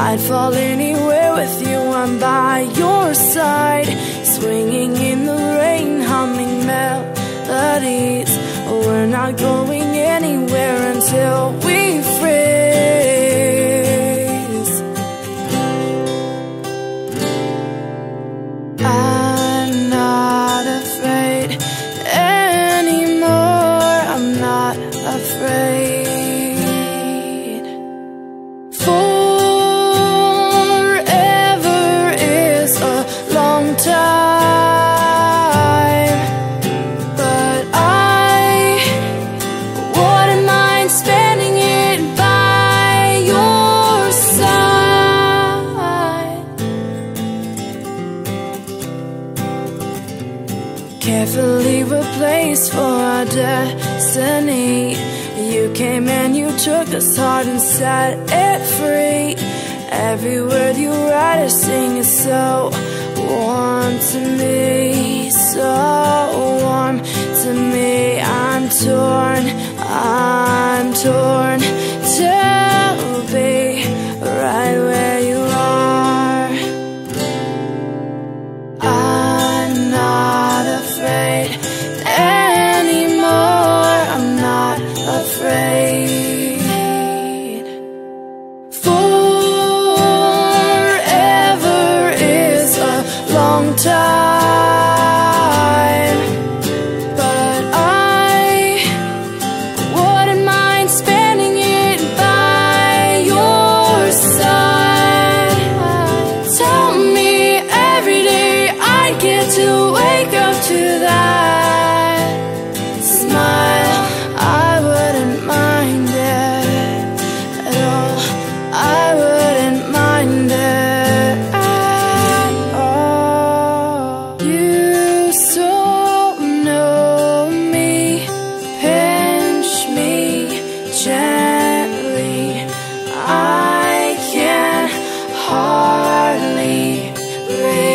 I'd fall anywhere with you, I'm by your side, swinging in the rain, humming melodies. We're not going anywhere until we freeze. I'm not afraid anymore, I'm not afraid. Forever is a long time, but I wouldn't mind spending it by your side. Carefully replaced for our destiny. You came and you took this heart and set it free. Every word you write or sing is so warm to me, so warm to me. I'm torn to be right where you are. I'm not afraid anymore, I'm not afraid. Forever is a long time, but I wouldn't mind spending it by your side. Tell me every day I get to wake up to that smile. I wouldn't mind it at all, I wouldn't mind it at all. You still know me, pinch me gently. I can hardly breathe.